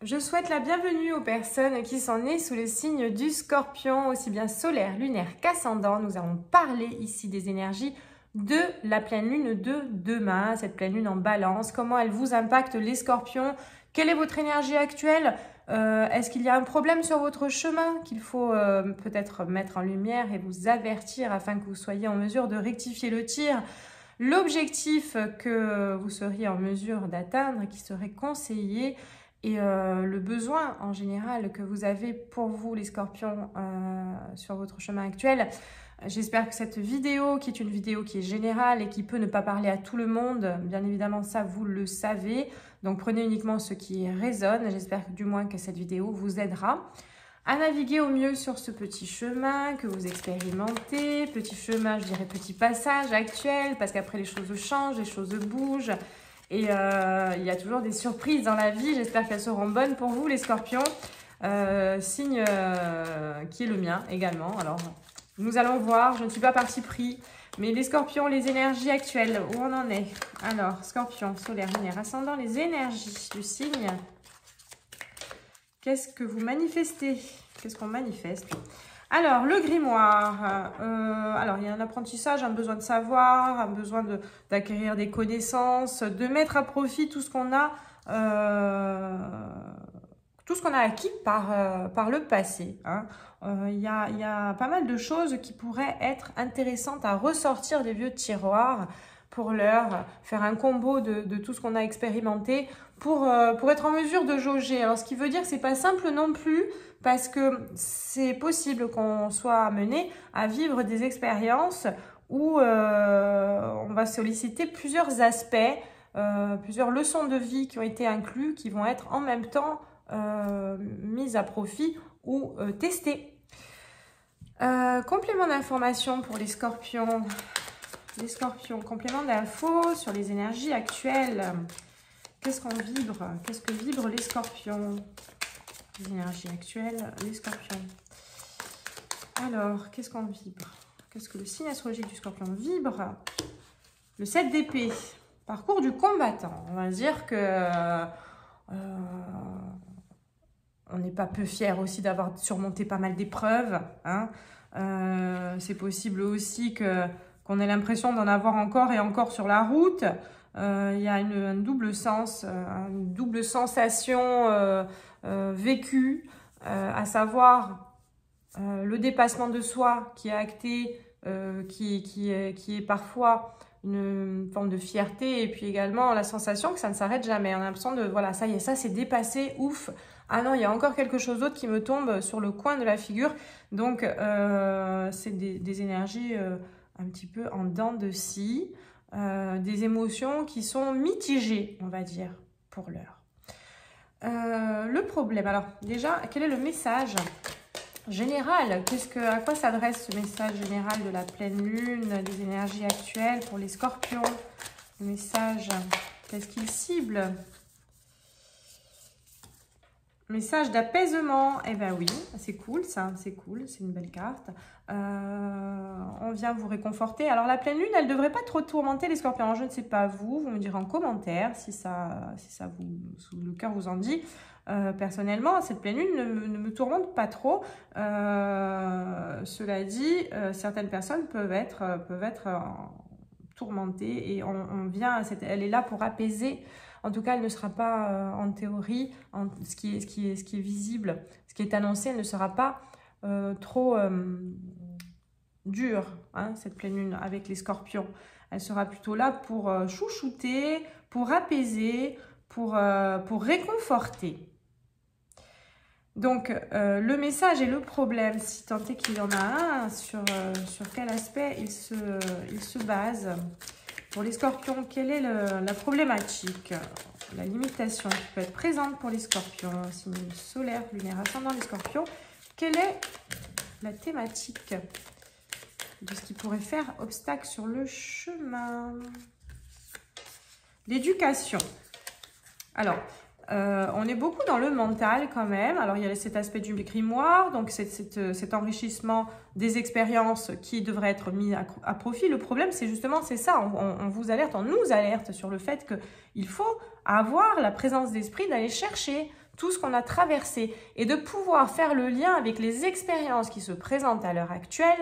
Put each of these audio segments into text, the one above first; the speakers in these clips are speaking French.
Je souhaite la bienvenue aux personnes qui sont nées sous le signe du Scorpion, aussi bien solaire, lunaire qu'ascendant. Nous allons parler ici des énergies de la pleine lune de demain, cette pleine lune en balance. Comment elle vous impacte les Scorpions? Quelle est votre énergie actuelle? Est-ce qu'il y a un problème sur votre chemin qu'il faut peut-être mettre en lumière et vous avertir afin que vous soyez en mesure de rectifier le tir? L'objectif que vous seriez en mesure d'atteindre, qui serait conseillé, et le besoin en général que vous avez pour vous les Scorpions sur votre chemin actuel. J'espère que cette vidéo, qui est une vidéo qui est générale et qui peut ne pas parler à tout le monde, bien évidemment ça vous le savez, donc prenez uniquement ce qui résonne. J'espère du moins que cette vidéo vous aidera à naviguer au mieux sur ce petit chemin que vous expérimentez. Petit chemin, je dirais petit passage actuel, parce qu'après les choses changent, les choses bougent. Et il y a toujours des surprises dans la vie. J'espère qu'elles seront bonnes pour vous, les Scorpions. Signe qui est le mien également. Alors, nous allons voir. Je ne suis pas parti pris. Mais les Scorpions, les énergies actuelles, où on en est? Alors, Scorpion, solaire, lunaire, ascendant, les énergies du signe. Qu'est-ce que vous manifestez? Qu'est-ce qu'on manifeste? Alors, le grimoire. Alors, il y a un apprentissage, un besoin de savoir, un besoin d'acquérir des connaissances, de mettre à profit tout ce qu'on a, acquis par le passé. Hein. Il y a pas mal de choses qui pourraient être intéressantes à ressortir des vieux tiroirs pour leur faire un combo de tout ce qu'on a expérimenté pour être en mesure de jauger. Alors, ce qui veut dire que ce n'est pas simple non plus, parce que c'est possible qu'on soit amené à vivre des expériences où on va solliciter plusieurs aspects, plusieurs leçons de vie qui ont été inclus, qui vont être en même temps mises à profit ou testées. Complément d'information pour les Scorpions. Les Scorpions, complément d'infos sur les énergies actuelles. Qu'est-ce qu'on vibre? Qu'est-ce que vibrent les Scorpions? Les énergies actuelles, les Scorpions. Alors, qu'est-ce qu'on vibre? Qu'est-ce que le signe astrologique du Scorpion vibre? Le 7 d'épée. Parcours du combattant. On va dire que on n'est pas peu fier aussi d'avoir surmonté pas mal d'épreuves. Hein. C'est possible aussi qu'on ait l'impression d'en avoir encore et encore sur la route. Il y a un double sens, une double sensation vécue, à savoir le dépassement de soi qui est acté, qui est parfois une forme de fierté, et puis également la sensation que ça ne s'arrête jamais. On a l'impression de, voilà, ça y est, ça c'est dépassé, ouf. Ah non, il y a encore quelque chose d'autre qui me tombe sur le coin de la figure. Donc, c'est des énergies un petit peu en dents de scie, des émotions qui sont mitigées, on va dire, pour l'heure. Le problème, alors déjà, quel est le message général? À quoi s'adresse ce message général de la pleine lune, des énergies actuelles pour les Scorpions? Le message, qu'est-ce qu'il cible? Message d'apaisement. Eh ben oui, c'est cool ça, c'est cool, c'est une belle carte. On vient vous réconforter. Alors la pleine lune, elle ne devrait pas trop tourmenter les Scorpions. Alors, je ne sais pas vous me direz en commentaire si le cœur vous en dit. Personnellement, cette pleine lune ne me tourmente pas trop. Cela dit, certaines personnes peuvent être tourmentées, et elle est là pour apaiser. En tout cas, elle ne sera pas en théorie, ce qui est visible, ce qui est annoncé, elle ne sera pas trop dure, hein, cette pleine lune avec les Scorpions. Elle sera plutôt là pour chouchouter, pour apaiser, pour réconforter. Donc, le message et le problème, si tant est qu'il y en a un, sur quel aspect il se base. Pour les Scorpions, quelle est la problématique, la limitation qui peut être présente pour les Scorpions? Signe solaire, lunaire, ascendant les Scorpions. Quelle est la thématique de ce qui pourrait faire obstacle sur le chemin? L'éducation. Alors, on est beaucoup dans le mental quand même. Alors, il y a cet aspect du grimoire, donc cet enrichissement des expériences qui devrait être mis à profit. Le problème, c'est justement, c'est ça, on vous alerte, on nous alerte sur le fait qu'il faut avoir la présence d'esprit d'aller chercher tout ce qu'on a traversé et de pouvoir faire le lien avec les expériences qui se présentent à l'heure actuelle.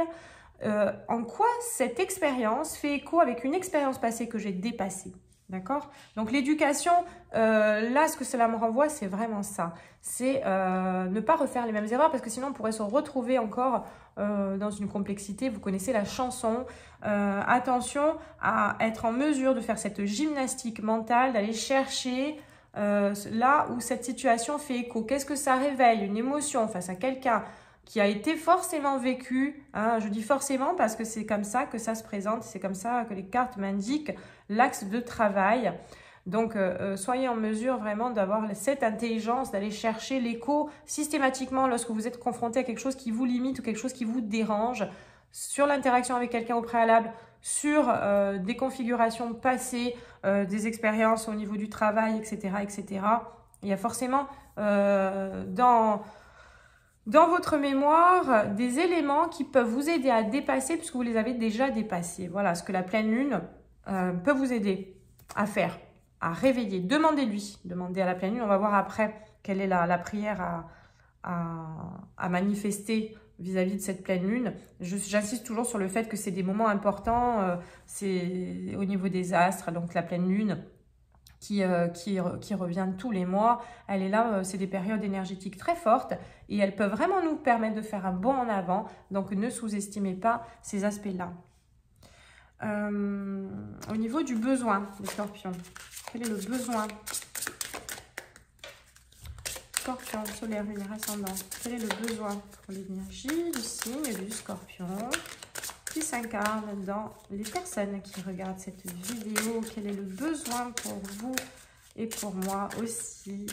En quoi cette expérience fait écho avec une expérience passée que j'ai dépassée. D'accord? Donc l'éducation, là, ce que cela me renvoie, c'est vraiment ça. C'est ne pas refaire les mêmes erreurs parce que sinon on pourrait se retrouver encore dans une complexité. Vous connaissez la chanson. Attention à être en mesure de faire cette gymnastique mentale, d'aller chercher là où cette situation fait écho. Qu'est-ce que ça réveille? Une émotion face à quelqu'un qui a été forcément vécu, hein, je dis forcément parce que c'est comme ça que ça se présente, c'est comme ça que les cartes m'indiquent l'axe de travail. Donc, soyez en mesure vraiment d'avoir cette intelligence, d'aller chercher l'écho systématiquement lorsque vous êtes confronté à quelque chose qui vous limite ou quelque chose qui vous dérange, sur l'interaction avec quelqu'un au préalable, sur des configurations passées, des expériences au niveau du travail, etc., etc. Il y a forcément dans votre mémoire des éléments qui peuvent vous aider à dépasser puisque vous les avez déjà dépassés. Voilà ce que la pleine lune peut vous aider à faire, à réveiller. Demandez-lui, demandez à la pleine lune. On va voir après quelle est la prière à manifester vis-à-vis de cette pleine lune. J'insiste toujours sur le fait que c'est des moments importants, c'est au niveau des astres, donc la pleine lune qui revient tous les mois. Elle est là, c'est des périodes énergétiques très fortes et elles peuvent vraiment nous permettre de faire un bond en avant. Donc, ne sous-estimez pas ces aspects-là. Au niveau du besoin des scorpions, quel est le besoin? Scorpion, solaire, lunaire, ascendant. Quel est le besoin pour l'énergie du signe du scorpion qui s'incarne dans les personnes qui regardent cette vidéo? Quel est le besoin pour vous et pour moi aussi?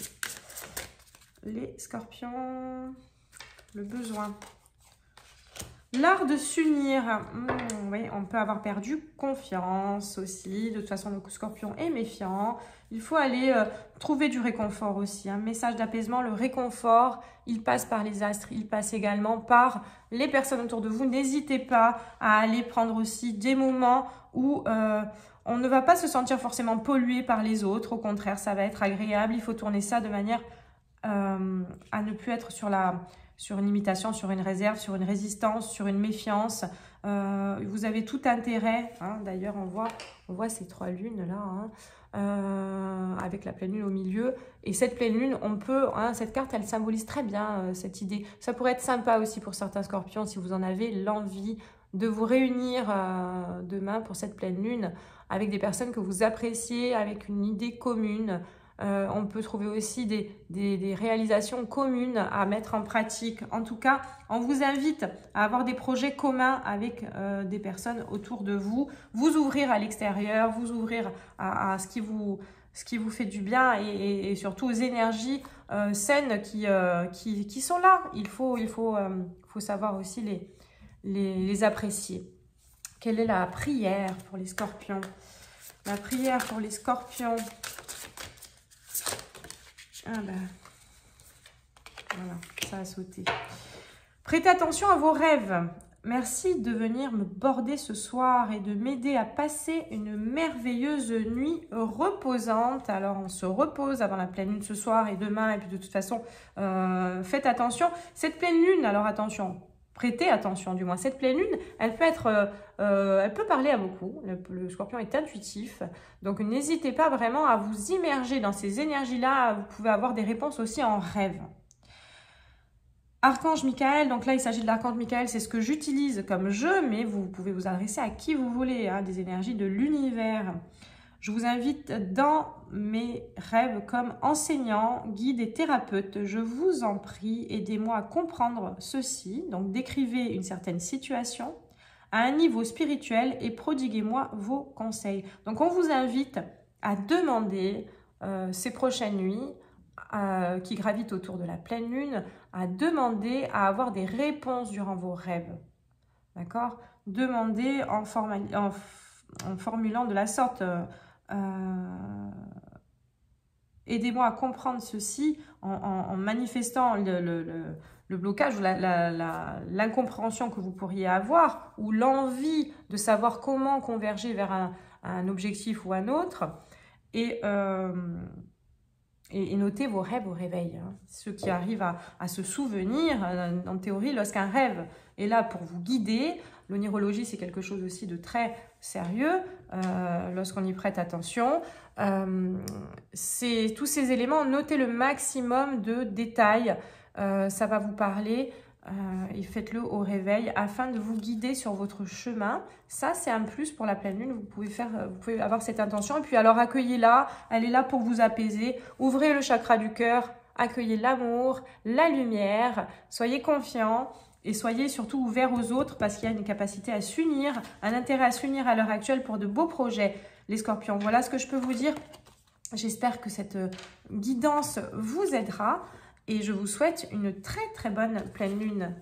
Les scorpions, le besoin. L'art de s'unir. Oui, on peut avoir perdu confiance aussi. De toute façon, le scorpion est méfiant. Il faut aller trouver du réconfort aussi. Un message d'apaisement, le réconfort, il passe par les astres. Il passe également par les personnes autour de vous. N'hésitez pas à aller prendre aussi des moments où on ne va pas se sentir forcément pollué par les autres. Au contraire, ça va être agréable. Il faut tourner ça de manière à ne plus être sur une imitation, sur une réserve, sur une résistance, sur une méfiance. Vous avez tout intérêt, hein, d'ailleurs on voit ces trois lunes là, avec la pleine lune au milieu. Et cette pleine lune, on peut, hein, cette carte elle symbolise très bien cette idée. Ça pourrait être sympa aussi pour certains scorpions si vous en avez l'envie de vous réunir demain pour cette pleine lune avec des personnes que vous appréciez, avec une idée commune. On peut trouver aussi des réalisations communes à mettre en pratique. En tout cas, on vous invite à avoir des projets communs avec des personnes autour de vous, vous ouvrir à l'extérieur, vous ouvrir à ce qui vous fait du bien et surtout aux énergies saines qui sont là. Il faut savoir aussi les apprécier. Quelle est la prière pour les scorpions? La prière pour les scorpions. Ah ben, voilà, ça a sauté. Prêtez attention à vos rêves. Merci de venir me border ce soir et de m'aider à passer une merveilleuse nuit reposante. Alors, on se repose avant la pleine lune ce soir et demain. Et puis, de toute façon, faites attention. Cette pleine lune, alors attention, prêtez attention du moins. Cette pleine lune, elle peut parler à beaucoup. Le scorpion est intuitif. Donc, n'hésitez pas vraiment à vous immerger dans ces énergies-là. Vous pouvez avoir des réponses aussi en rêve. Archange Michael, donc là il s'agit de l'archange Michael, c'est ce que j'utilise comme jeu, mais vous pouvez vous adresser à qui vous voulez, hein, des énergies de l'univers. Je vous invite dans mes rêves comme enseignant, guide et thérapeute. Je vous en prie, aidez-moi à comprendre ceci. Donc décrivez une certaine situation à un niveau spirituel et prodiguez-moi vos conseils. Donc on vous invite à demander ces prochaines nuits qui gravitent autour de la pleine lune, à demander à avoir des réponses durant vos rêves. D'accord? Demandez en formulant de la sorte aidez-moi à comprendre ceci en manifestant le blocage ou l'incompréhension que vous pourriez avoir ou l'envie de savoir comment converger vers un objectif ou un autre. et notez vos rêves au réveil. Hein. Ceux qui arrivent à se souvenir, en théorie, lorsqu'un rêve est là pour vous guider, l'onirologie, c'est quelque chose aussi de très sérieux lorsqu'on y prête attention. Tous ces éléments, notez le maximum de détails, ça va vous parler. Et faites-le au réveil afin de vous guider sur votre chemin. Ça, c'est un plus pour la pleine lune. Vous pouvez avoir cette intention. Et puis alors, accueillez-la. Elle est là pour vous apaiser. Ouvrez le chakra du cœur. Accueillez l'amour, la lumière. Soyez confiants et soyez surtout ouverts aux autres parce qu'il y a une capacité à s'unir, un intérêt à s'unir à l'heure actuelle pour de beaux projets, les scorpions. Voilà ce que je peux vous dire. J'espère que cette guidance vous aidera. Et je vous souhaite une très très bonne pleine lune.